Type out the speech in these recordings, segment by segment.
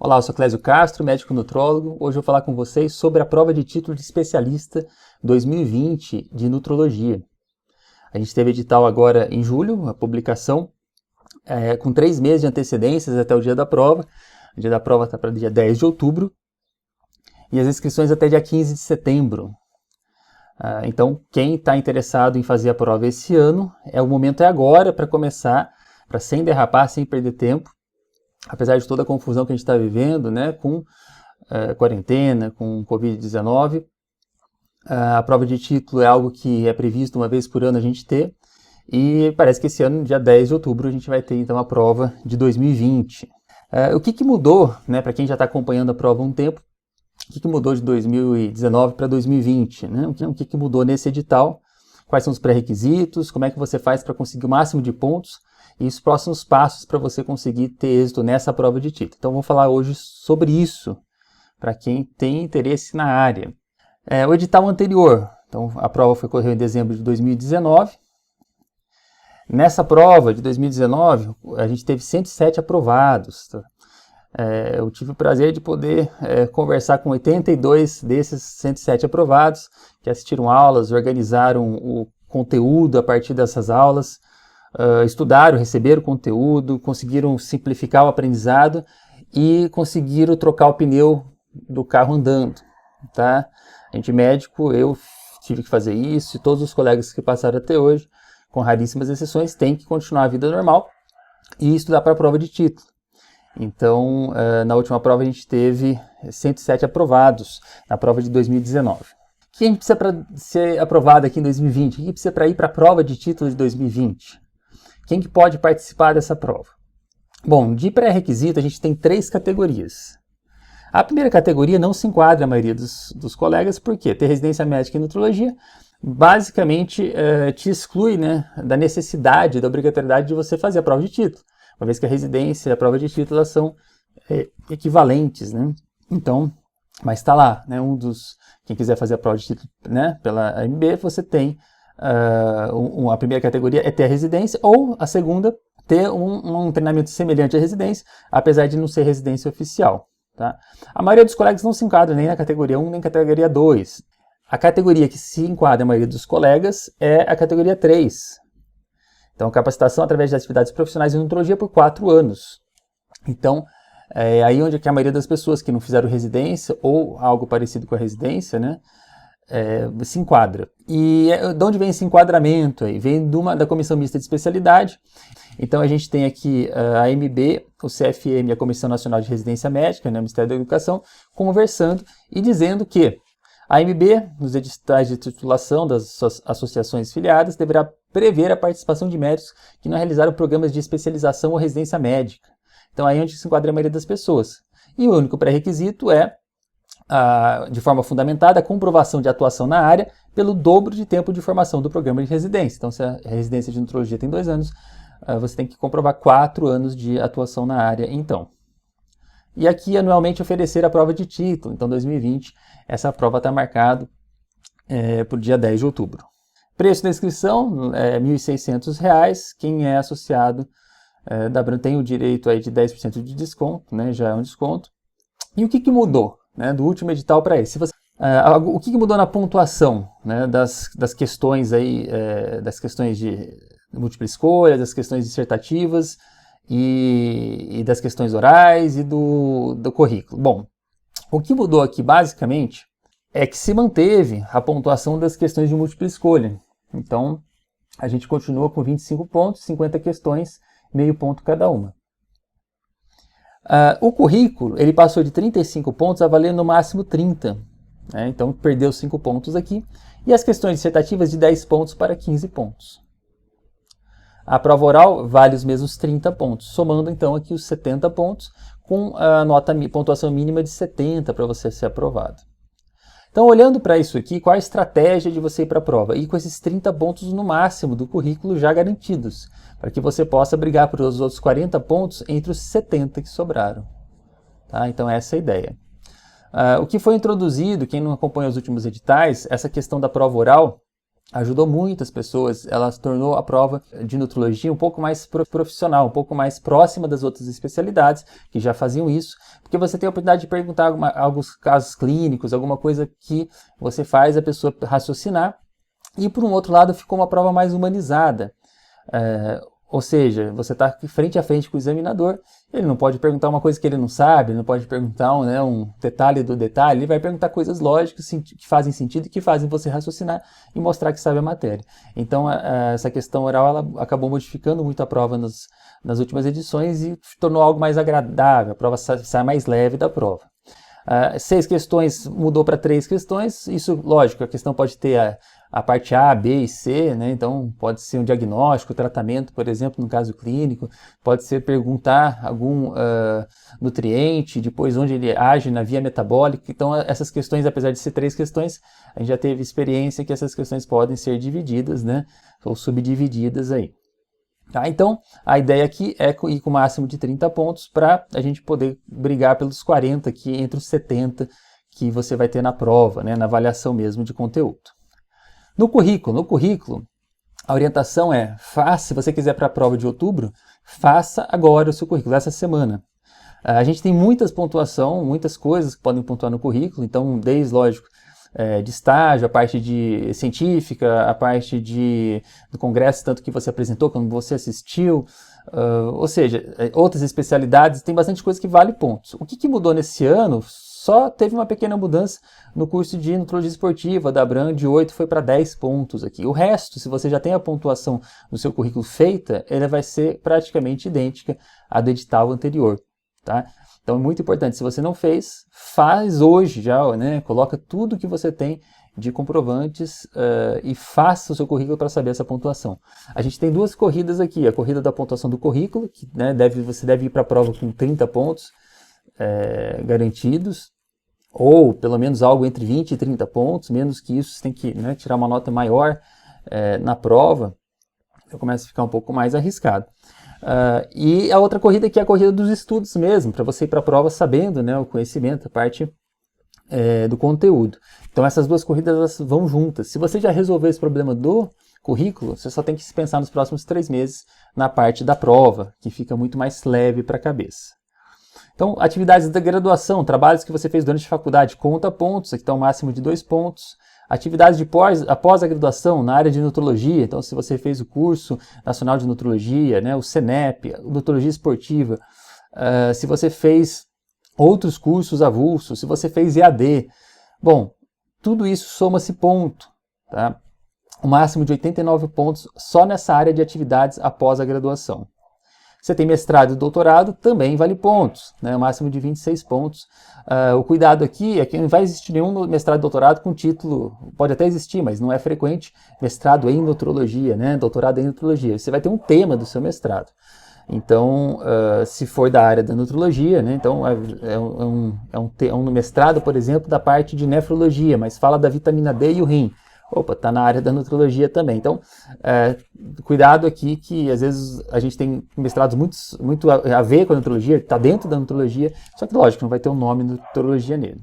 Olá, eu sou Clésio Castro, médico nutrólogo. Hoje eu vou falar com vocês sobre a prova de título de especialista 2020 de nutrologia. A gente teve edital agora em julho, a publicação, com 3 meses de antecedências até o dia da prova. O dia da prova está para dia 10 de outubro e as inscrições até dia 15 de setembro. Então, quem está interessado em fazer a prova esse ano, o momento é agora para começar, para sem derrapar, sem perder tempo. Apesar de toda a confusão que a gente está vivendo, né, com quarentena, com Covid-19, a prova de título é algo que é previsto uma vez por ano a gente ter, e parece que esse ano, dia 10 de outubro, a gente vai ter então a prova de 2020. O que mudou, né, para quem já está acompanhando a prova há um tempo, o que mudou de 2019 para 2020? Né? O que mudou nesse edital? Quais são os pré-requisitos? Como é que você faz para conseguir o máximo de pontos? E os próximos passos para você conseguir ter êxito nessa prova de título. Então, vou falar hoje sobre isso, para quem tem interesse na área. O edital anterior, então a prova ocorreu em dezembro de 2019. Nessa prova de 2019, a gente teve 107 aprovados. Tá? Eu tive o prazer de poder conversar com 82 desses 107 aprovados, que assistiram aulas, organizaram o conteúdo a partir dessas aulas, estudaram, receberam conteúdo, conseguiram simplificar o aprendizado e conseguiram trocar o pneu do carro andando. Tá? A gente médico, eu tive que fazer isso e todos os colegas que passaram até hoje, com raríssimas exceções, têm que continuar a vida normal e estudar para a prova de título. Então, na última prova a gente teve 107 aprovados, na prova de 2019. O que a gente precisa para ser aprovado aqui em 2020? O que precisa para ir para a prova de título de 2020? Quem que pode participar dessa prova? Bom, de pré-requisito a gente tem 3 categorias. A primeira categoria não se enquadra a maioria dos colegas, porque ter residência médica em nutrologia basicamente te exclui, né, da necessidade, da obrigatoriedade de você fazer a prova de título, uma vez que a residência e a prova de título são equivalentes, né? Então, mas está lá, né, quem quiser fazer a prova de título, né, pela AMB, você tem a primeira categoria é ter a residência, ou a segunda, ter um treinamento semelhante à residência, apesar de não ser residência oficial. Tá? A maioria dos colegas não se enquadra nem na categoria 1 nem na categoria 2. A categoria que se enquadra a maioria dos colegas é a categoria 3. Então, capacitação através de atividades profissionais em nutrologia por 4 anos. Então, é aí onde a maioria das pessoas que não fizeram residência ou algo parecido com a residência, né, se enquadra. E de onde vem esse enquadramento? Aí? Vem da Comissão Mista de Especialidade. Então a gente tem aqui a AMB, o CFM e a Comissão Nacional de Residência Médica, né, o Ministério da Educação, conversando e dizendo que a AMB, nos editais de titulação das associações filiadas, deverá prever a participação de médicos que não realizaram programas de especialização ou residência médica. Então aí é onde se enquadra a maioria das pessoas. E o único pré-requisito é de forma fundamentada, a comprovação de atuação na área pelo dobro de tempo de formação do programa de residência. Então, se a residência de nutrologia tem 2 anos, você tem que comprovar 4 anos de atuação na área, então. E aqui, anualmente, oferecer a prova de título. Então, 2020, essa prova está marcada para o dia 10 de outubro. Preço da inscrição é R$ 1.600. Quem é associado tem o direito aí de 10% de desconto, né, já é um desconto. E o que mudou, né, do último edital para esse? O que mudou na pontuação, né, das questões aí, das questões de múltipla escolha, das questões dissertativas e das questões orais e do currículo? Bom, o que mudou aqui basicamente é que se manteve a pontuação das questões de múltipla escolha. Então, a gente continua com 25 pontos, 50 questões, meio ponto cada uma. O currículo, ele passou de 35 pontos a valer no máximo 30. Né? Então, perdeu 5 pontos aqui. E as questões dissertativas de 10 pontos para 15 pontos. A prova oral vale os mesmos 30 pontos, somando então aqui os 70 pontos, com a pontuação mínima de 70 para você ser aprovado. Então, olhando para isso aqui, qual a estratégia de você ir para a prova? Ir com esses 30 pontos no máximo do currículo já garantidos, para que você possa brigar por os outros 40 pontos entre os 70 que sobraram. Tá? Então, essa é a ideia. O que foi introduzido, quem não acompanha os últimos editais, essa questão da prova oral, ajudou muitas pessoas, ela tornou a prova de nutrologia um pouco mais profissional, um pouco mais próxima das outras especialidades que já faziam isso, porque você tem a oportunidade de perguntar alguns casos clínicos, alguma coisa que você faz a pessoa raciocinar, e por um outro lado ficou uma prova mais humanizada. Ou seja, você está frente a frente com o examinador, ele não pode perguntar uma coisa que ele não sabe, ele não pode perguntar um detalhe do detalhe, ele vai perguntar coisas lógicas que fazem sentido e que fazem você raciocinar e mostrar que sabe a matéria. Então, essa questão oral ela acabou modificando muito a prova nas últimas edições e tornou algo mais agradável, a prova sai mais leve da prova. 6 questões mudou para 3 questões, isso, lógico, a questão pode ter a parte A, B e C, né? Então pode ser um diagnóstico, tratamento, por exemplo, no caso clínico, pode ser perguntar algum nutriente, depois onde ele age na via metabólica. Então essas questões, apesar de ser 3 questões, a gente já teve experiência que essas questões podem ser divididas, né? Ou subdivididas aí. Tá? Então, a ideia aqui é ir com o máximo de 30 pontos para a gente poder brigar pelos 40 aqui, entre os 70 que você vai ter na prova, né, na avaliação mesmo de conteúdo. No currículo, a orientação é, se você quiser para a prova de outubro, faça agora o seu currículo, essa semana. A gente tem muitas coisas que podem pontuar no currículo, então, desde, lógico, de estágio, a parte de científica, a parte do congresso, tanto que você apresentou, como você assistiu, ou seja, outras especialidades, tem bastante coisa que vale pontos. O que mudou nesse ano? Só teve uma pequena mudança no curso de nutrologia esportiva da Abram, de 8 foi para 10 pontos aqui. O resto, se você já tem a pontuação no seu currículo feita, ela vai ser praticamente idêntica à do edital anterior, tá? Então é muito importante, se você não fez, faz hoje já, né? Coloca tudo que você tem de comprovantes e faça o seu currículo para saber essa pontuação. A gente tem 2 corridas aqui, a corrida da pontuação do currículo, que né, você deve ir para a prova com 30 pontos garantidos, ou pelo menos algo entre 20 e 30 pontos, menos que isso você tem que tirar uma nota maior na prova, então começa a ficar um pouco mais arriscado. E a outra corrida aqui é a corrida dos estudos mesmo, para você ir para a prova sabendo o conhecimento, a parte do conteúdo. Então essas 2 corridas elas vão juntas. Se você já resolveu esse problema do currículo, você só tem que pensar nos próximos 3 meses na parte da prova, que fica muito mais leve para a cabeça. Então, atividades da graduação, trabalhos que você fez durante a faculdade, conta pontos, aqui está o máximo de 2 pontos. Atividades após a graduação, na área de nutrologia, então se você fez o curso nacional de nutrologia, o CNEP, nutrologia esportiva, se você fez outros cursos avulsos, se você fez EAD, bom, tudo isso soma-se ponto, tá? O máximo de 89 pontos só nessa área de atividades após a graduação. Você tem mestrado e doutorado, também vale pontos, o máximo de 26 pontos. O cuidado aqui é que não vai existir nenhum mestrado e doutorado com título, pode até existir, mas não é frequente, mestrado em nutrologia, doutorado em nutrologia. Você vai ter um tema do seu mestrado. Então, se for da área da nutrologia, então é um mestrado, por exemplo, da parte de nefrologia, mas fala da vitamina D e o rim. Opa, está na área da nutrologia também. Então, cuidado aqui que às vezes a gente tem mestrados muito a ver com a nutrologia, está dentro da nutrologia, só que lógico, não vai ter o nome nutrologia nele.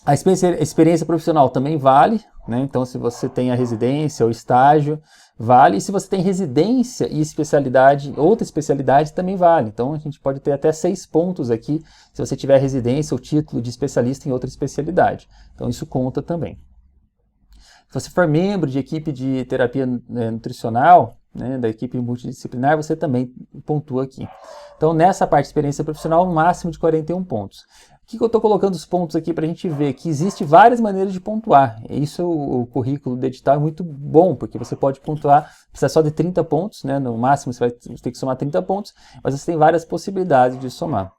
A experiência profissional também vale, então se você tem a residência ou estágio, vale. E se você tem residência e especialidade, outra especialidade também vale. Então a gente pode ter até 6 pontos aqui se você tiver residência ou título de especialista em outra especialidade. Então isso conta também. Se você for membro de equipe de terapia nutricional, da equipe multidisciplinar, você também pontua aqui. Então, nessa parte de experiência profissional, um máximo de 41 pontos. O que eu estou colocando os pontos aqui para a gente ver? Que existe várias maneiras de pontuar. Isso, o currículo do edital é muito bom, porque você pode pontuar, precisa só de 30 pontos, no máximo você vai ter que somar 30 pontos, mas você tem várias possibilidades de somar.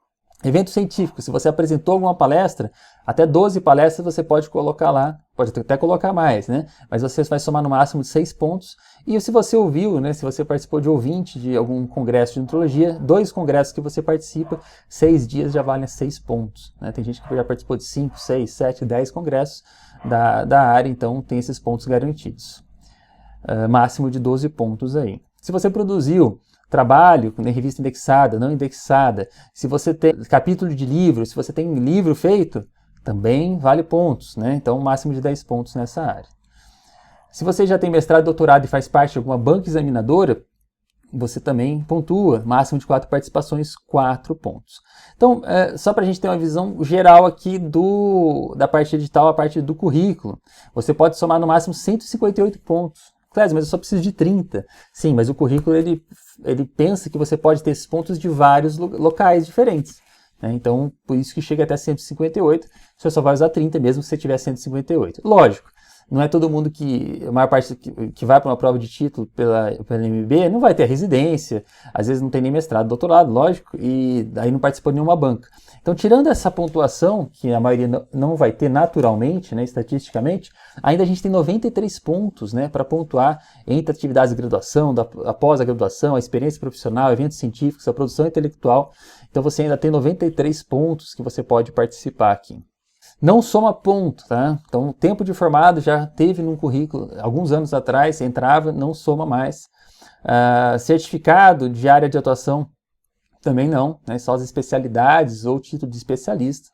Evento científico, se você apresentou alguma palestra, até 12 palestras você pode colocar lá, pode até colocar mais, mas você vai somar no máximo de 6 pontos. E se você ouviu, se você participou de ouvinte de algum congresso de nutrologia, 2 congressos que você participa, 6 dias já valem 6 pontos. Tem gente que já participou de 5, 6, 7, 10 congressos da área, então tem esses pontos garantidos. Máximo de 12 pontos aí. Se você produziu trabalho, revista indexada, não indexada, se você tem capítulo de livro, se você tem livro feito, também vale pontos, então máximo de 10 pontos nessa área. Se você já tem mestrado e doutorado e faz parte de alguma banca examinadora, você também pontua, máximo de 4 participações, 4 pontos. Então, só para a gente ter uma visão geral aqui da parte edital, a parte do currículo, você pode somar no máximo 158 pontos. Clésio, mas eu só preciso de 30. Sim, mas o currículo ele pensa que você pode ter esses pontos de vários locais diferentes. Né? Então, por isso que chega até 158, você só vai usar 30 mesmo se você tiver 158. Lógico. Não é todo mundo a maior parte que vai para uma prova de título pela MB não vai ter residência, às vezes não tem nem mestrado, doutorado, lógico, e aí não participou de nenhuma banca. Então, tirando essa pontuação, que a maioria não vai ter naturalmente, né, estatisticamente, ainda a gente tem 93 pontos, né, para pontuar entre atividades de graduação, após a graduação, a experiência profissional, eventos científicos, a produção intelectual. Então, você ainda tem 93 pontos que você pode participar aqui. Não soma ponto, tá? Então, o tempo de formado já teve num currículo, alguns anos atrás, entrava, não soma mais. Certificado de área de atuação, também não, né? Só as especialidades ou título de especialista.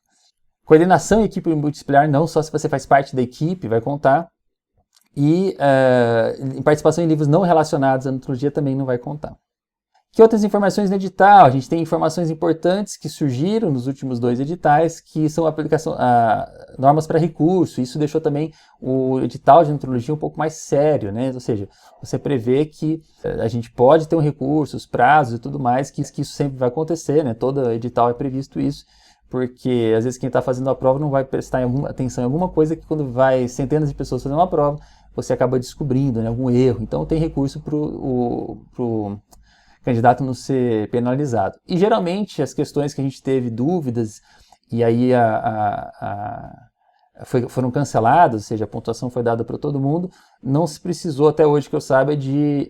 Coordenação em equipe multidisciplinar, não, só se você faz parte da equipe, vai contar. E participação em livros não relacionados à nutrologia também não vai contar. Que outras informações no edital? A gente tem informações importantes que surgiram nos últimos 2 editais, que são normas para recurso. Isso deixou também o edital de nutrologia um pouco mais sério, né? Ou seja, você prevê que a gente pode ter um recurso, os prazos e tudo mais, que isso sempre vai acontecer, né? Todo edital é previsto isso, porque às vezes quem está fazendo a prova não vai prestar atenção em alguma coisa que quando vai centenas de pessoas fazendo uma prova, você acaba descobrindo, né, algum erro. Então tem recurso para o candidato não ser penalizado. E geralmente as questões que a gente teve dúvidas e aí foram canceladas, ou seja, a pontuação foi dada para todo mundo, não se precisou até hoje que eu saiba de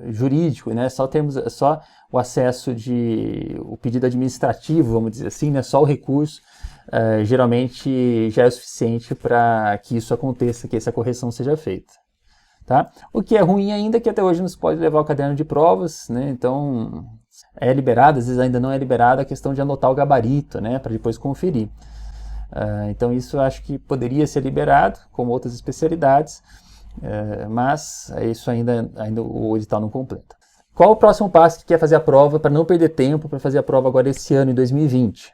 jurídico, né? Só o acesso o pedido administrativo, vamos dizer assim, né? Só o recurso geralmente já é suficiente para que isso aconteça, que essa correção seja feita. Tá? O que é ruim ainda é que até hoje não se pode levar o caderno de provas, né? Então é liberado, às vezes ainda não é liberada a questão de anotar o gabarito, né? Para depois conferir. Então isso eu acho que poderia ser liberado, como outras especialidades, mas isso ainda o edital não completa. Qual o próximo passo que quer fazer a prova para não perder tempo para fazer a prova agora esse ano, em 2020?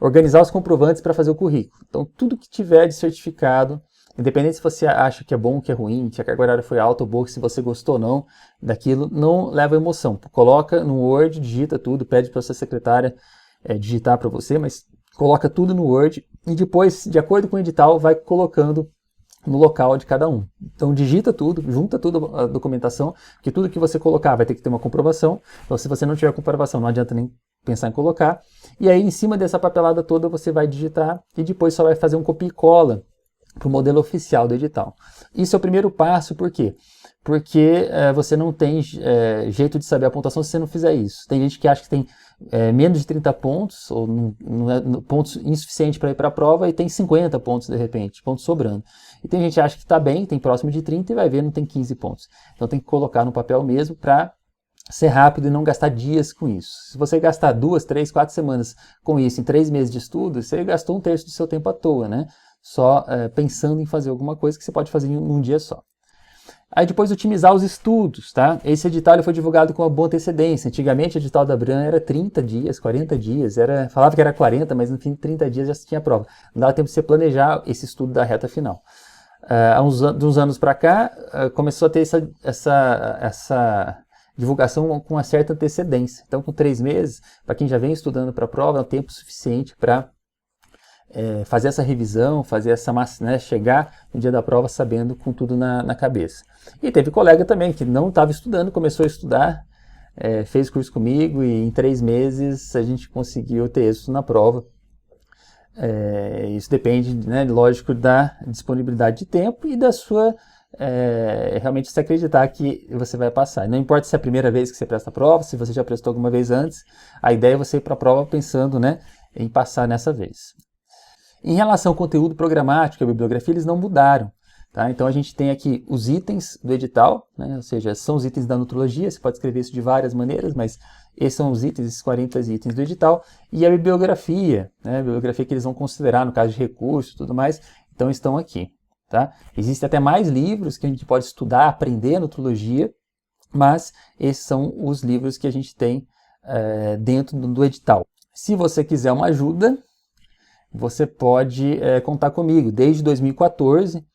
Organizar os comprovantes para fazer o currículo. Então tudo que tiver de certificado, independente se você acha que é bom ou que é ruim, se a carga horária foi alta ou boa, se você gostou ou não daquilo, não leva emoção. Coloca no Word, digita tudo, pede para sua secretária digitar para você, mas coloca tudo no Word e depois, de acordo com o edital, vai colocando no local de cada um. Então digita tudo, junta tudo a documentação, porque tudo que você colocar vai ter que ter uma comprovação. Então se você não tiver comprovação, não adianta nem pensar em colocar. E aí em cima dessa papelada toda você vai digitar e depois só vai fazer um copia e cola para o modelo oficial do edital. Isso é o primeiro passo, por quê? Porque você não tem jeito de saber a pontuação se você não fizer isso. Tem gente que acha que tem menos de 30 pontos, ou não é pontos insuficientes para ir para a prova, e tem 50 pontos de repente, pontos sobrando. E tem gente que acha que está bem, tem próximo de 30 e vai ver, não tem 15 pontos. Então tem que colocar no papel mesmo para ser rápido e não gastar dias com isso. Se você gastar 2, 3, 4 semanas com isso em 3 meses de estudo, você gastou 1/3 do seu tempo à toa, né? Só pensando em fazer alguma coisa que você pode fazer em um dia só. Aí depois otimizar os estudos, tá? Esse edital ele foi divulgado com uma boa antecedência. Antigamente o edital da Abram era 30 dias, 40 dias, falava que era 40, mas no fim 30 dias já se tinha prova. Não dava tempo de você planejar esse estudo da reta final. Há uns anos para cá, começou a ter essa divulgação com uma certa antecedência. Então com 3 meses, para quem já vem estudando para a prova, é um tempo suficiente para fazer essa revisão, fazer essa massa, né, chegar no dia da prova sabendo com tudo na cabeça. E teve colega também que não estava estudando, começou a estudar, fez curso comigo e em 3 meses a gente conseguiu ter êxito na prova. Isso depende, né, lógico, da disponibilidade de tempo e da sua realmente se acreditar que você vai passar. Não importa se é a primeira vez que você presta a prova, se você já prestou alguma vez antes, a ideia é você ir para a prova pensando, né, em passar nessa vez. Em relação ao conteúdo programático e a bibliografia, eles não mudaram. Tá? Então a gente tem aqui os itens do edital, né? Ou seja, são os itens da nutrologia, você pode escrever isso de várias maneiras, mas esses são os itens, esses 40 itens do edital, e a bibliografia, né? A bibliografia que eles vão considerar no caso de recurso e tudo mais, então estão aqui. Tá? Existem até mais livros que a gente pode estudar, aprender a nutrologia, mas esses são os livros que a gente tem dentro do edital. Se você quiser uma ajuda, você pode contar comigo. Desde 2014,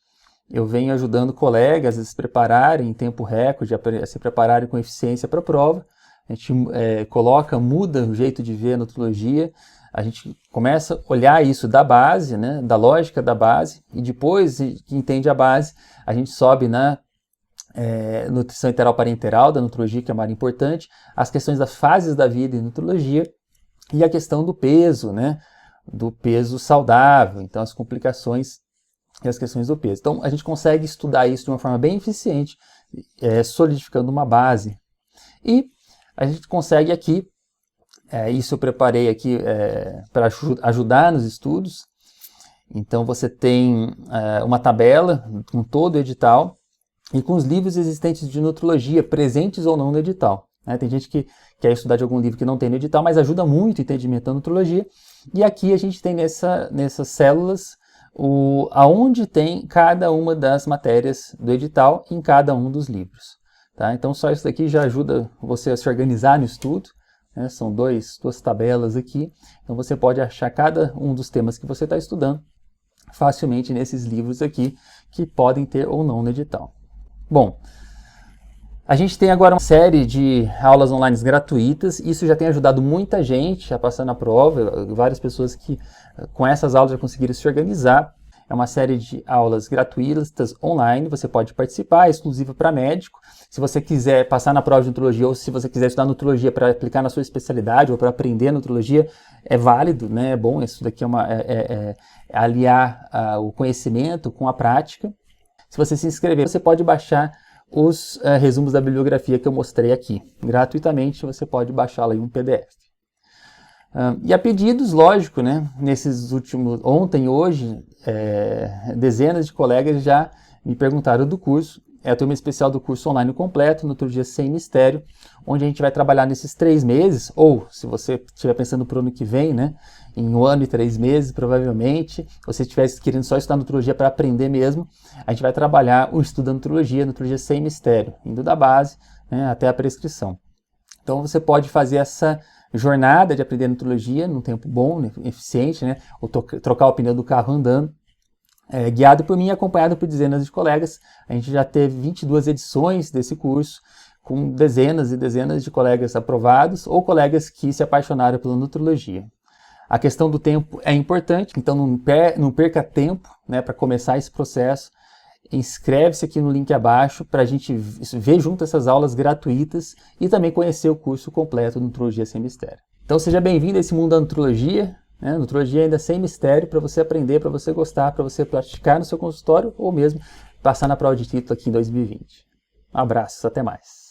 eu venho ajudando colegas a se prepararem em tempo recorde, a se prepararem com eficiência para a prova. A gente muda o jeito de ver a nutrologia, a gente começa a olhar isso da base, né, da lógica da base, e depois que entende a base, a gente sobe na nutrição enteral parenteral da nutrologia, que é mais importante, as questões das fases da vida em nutrologia, e a questão do peso, né, do peso saudável, então as complicações e as questões do peso. Então a gente consegue estudar isso de uma forma bem eficiente, solidificando uma base. E a gente consegue aqui, isso eu preparei aqui para ajudar nos estudos. Então você tem uma tabela com todo o edital e com os livros existentes de nutrologia, presentes ou não no edital. Tem gente que quer estudar de algum livro que não tem no edital, mas ajuda muito o entendimento da nutrologia. E aqui a gente tem nessas células aonde tem cada uma das matérias do edital em cada um dos livros. Tá? Então só isso daqui já ajuda você a se organizar no estudo. Né? São duas tabelas aqui. Então você pode achar cada um dos temas que você está estudando facilmente nesses livros aqui, que podem ter ou não no edital. Bom, a gente tem agora uma série de aulas online gratuitas, isso já tem ajudado muita gente a passar na prova, várias pessoas que com essas aulas já conseguiram se organizar. É uma série de aulas gratuitas online, você pode participar, é exclusiva para médico. Se você quiser passar na prova de nutrologia ou se você quiser estudar nutrologia para aplicar na sua especialidade ou para aprender nutrologia, é válido, né? É bom, isso daqui é aliar o conhecimento com a prática. Se você se inscrever, você pode baixar os resumos da bibliografia que eu mostrei aqui. Gratuitamente você pode baixá-la em um PDF. E a pedidos, lógico, né? Nesses últimos, ontem e hoje, dezenas de colegas já me perguntaram do curso. É a turma especial do curso online completo, Nutrologia Sem Mistério, onde a gente vai trabalhar nesses 3 meses, ou se você estiver pensando para o ano que vem, né? Em 1 ano e 3 meses, provavelmente, se você estiver querendo só estudar nutrologia para aprender mesmo, a gente vai trabalhar o estudo da nutrologia sem mistério, indo da base, né, até a prescrição. Então você pode fazer essa jornada de aprender nutrologia num tempo bom, né, eficiente, né, ou trocar o pneu do carro andando, guiado por mim e acompanhado por dezenas de colegas. A gente já teve 22 edições desse curso, com dezenas e dezenas de colegas aprovados ou colegas que se apaixonaram pela nutrologia. A questão do tempo é importante, então não perca tempo, né, para começar esse processo. Inscreve-se aqui no link abaixo para a gente ver junto essas aulas gratuitas e também conhecer o curso completo de Nutrologia Sem Mistério. Então seja bem-vindo a esse mundo da nutrologia, né? Nutrologia ainda sem mistério, para você aprender, para você gostar, para você praticar no seu consultório ou mesmo passar na prova de título aqui em 2020. Um abraço, até mais.